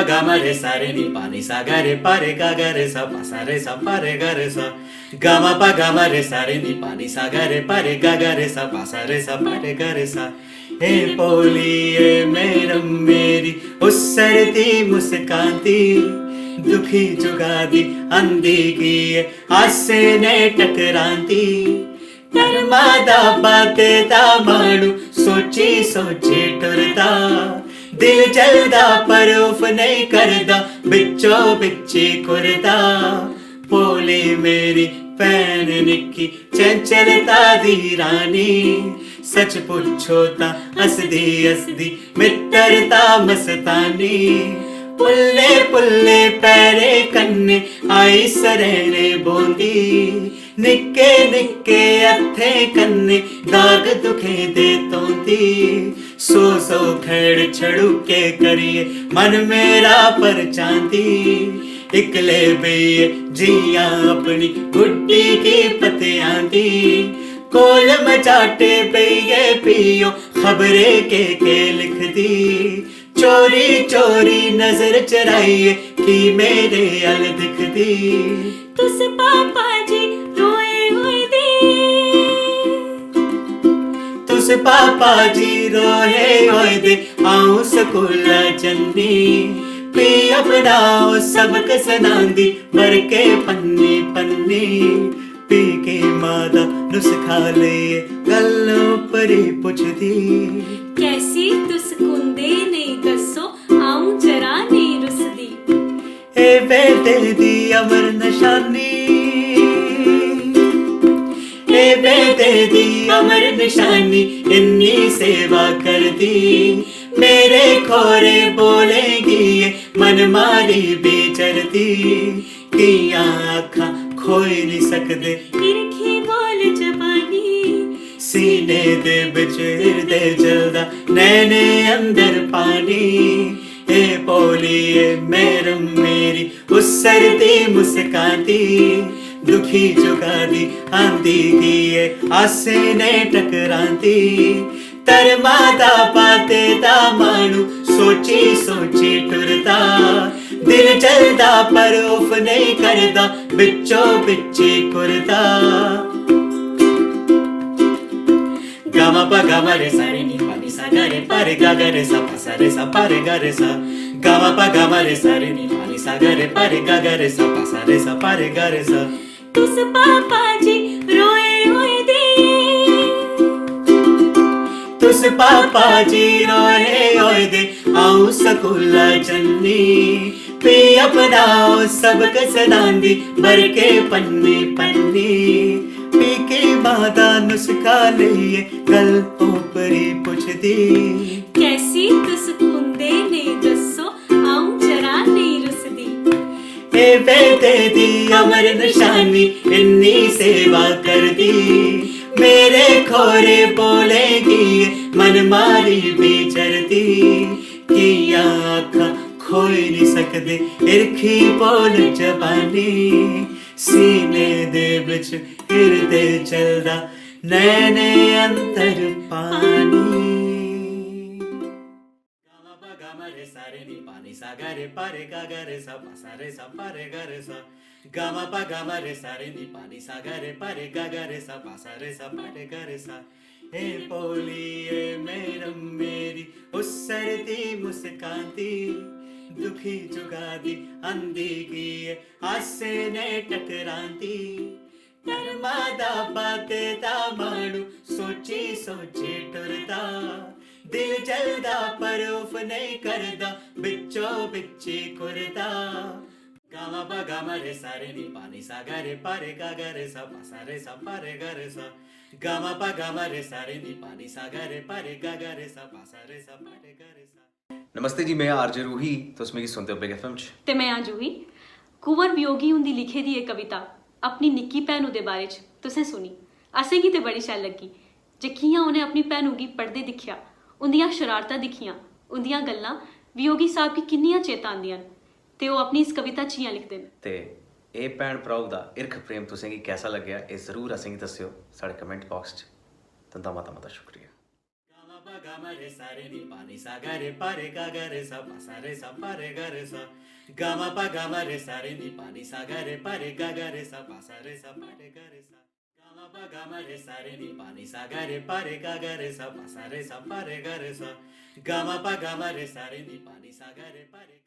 गा मा रे सा रे नी पा नी सा गा रे पा रे गा गा रे सा पा सा रे सा पा रे गा रे सा गा मा पा गा मा रे सा रे नी पा नी सा गा रे पा रे गा गा रे सा पा सा रे सा पा रे गा रे सा। हे पोली ए मेरम मेरी उस्सरती मुस्काती दुखी जुगादी अंधी की हासे ने टकराती धर्मादा बाते दा मानू सोची सोची टुरदा दिल जलदा पर उफ नहीं करदा बिचो बिची कुरदा पोली मेरी भैन निक्की चंचलता दी रानी सच पुछो ता हसदी हसदी मित्रता मस्तानी पुल्ले पुल्ले पैरे कन्ने आई सरेने बोंदी निक्के निक्के हथे कन्ने दाग दुखे दे तोंदी सो सो खेड़ छड़ुके करिए मन मेरा पर चांदी इकले बेये जिया अपनी गुड्डी की पतियां दी कोल मचाटे बेये पियो खबरे के लिख दी चोरी चोरी नजर चराइए कि मेरे अल दिख दी तुस पापा जी रोए होए दे तुस पापा जी रोए होए दे आऊं स्कूल जन्नी पी अपनाओ सबक सनांदी भर के पन्नी पन्नी पी के मादा नुस्खा ले गल्लों परी पुछदी कैसी तुस कुंदे नहीं दसो आऊं जरा नहीं रुसदी ए बेटे दी अमर निशानी ए बेटे दी अमर निशानी इन्नी सेवा कर दी मेरे खोरे बोलेगी मन मारी बेचरती किया आखा खोई नहीं सकदे हिरखी बोल जबानी सीने दे बिच हृदय जलदा नैने अंदर पानी ए पोली ए मेरम मेरी उस्सरती मुस्काती दुखी जुगादी आंधी की आसे ने टकराती तरमादा पाते दा मानू सोची सोची टुरदा दिल चलदा पर उफ नहीं करदा बिचो बिची कुरदा गामा पा गामा रे सा रे नी पा नी सा गा रे पा रे गा गा रे सा पा सा रे सा पा रे गा रे सा गामा पा गामा रे सा रे नी पा नी सा गा रे पा रे गा गा रे सा पा सा रे सा पा रे गा रे सा। तुस पापा जी रोए होए दे तुस पापा जी रोए होए दे आऊं स्कूल जन्नी पी अपनाओ सबक सनांदी भर के पन्नी पन्नी पी के मादा नुस्खा लिए गल ऊपरी पुछदी कैसी तुस कुंदे नहीं दसो आऊं जरा नहीं रुसदी ए बेटे दी अमर निशानी इन्नी सेवा कर दी मेरे खोरे बोलेगी मन मारी बेचरती किया आखा खोई नहीं सकदे इरखी बोल जबानी सीने दे बिच हृदय चलदा नैने अंतर पानी गामा पा गामा रे सा रे नी पा नी सा गा रे पा रे गा गा रे सा पा सा रे सा पा रे गा रे सा गामा पा गामा रे सा रे नी पा नी सा गा रे पा रे गा गा रे सा पा सा रे सा पा रे गा रे सा। हे पोली ए मेरम मेरी उस्सरती मुस्काती दुखी जुगादी अंधी की हासे ने टकराती धर्मादा बाते दा मानू सोची सोची टुरदा दिल जलदा पर उफ नहीं करदा बिचो बिची कुरदा गामा पा गामा रे सा रे नी पा नी सा गा रे पा रे गा गा रे सा पा सा रे सा पा रे गा रे सा गामा पा गामा रे सा रे नी पा नी सा गा रे पा रे गा गा रे सा पा सा रे सा पा रे गा रे सा। नमस्ते जी, मैं आरजे रूही तुस मिगी सुनते हो बिग एफएम च ते मैं आं जूही। कुंवर वियोगी हुंदी लिखे दी एह् कविता अपनी निक्की भैनू दे बारे च तुसें सुनी, असेंगी ते बड़ी शैल लग्गी जे कि'यां उ'नें अपनी भैनू गी पढ़दे दिक्खेआ, उंदियां शरारतां दिक्खियां, उंदियां गल्लां वियोगी साहब गी किन्नियां चेता आंदियां न ते ओह् अपनी इस कविता च इ'यां लिखदे न। ते एह् भैन भ्राऊ दा हिरख प्रेम तुसें गी कैसा लग्गेआ एह् जरूर असेंगी दस्सेओ साढ़े कमेंट बाक्स च। तुंदा मता मता शुक्रिया। pa ga ma re sa re ni pa ni sa ga re pa re ga ga re sa pa sa re sa pa re ga re sa ga ma pa ga ma re sa re ni pa ni sa ga re pa re ga ga re sa pa sa re sa pa re ga re sa ga ma pa ga ma re sa re ni pa ni sa ga re pa re ga ga re sa pa sa re sa pa re ga re sa ga ma pa ga ma re sa re ni pa ni sa ga re pa re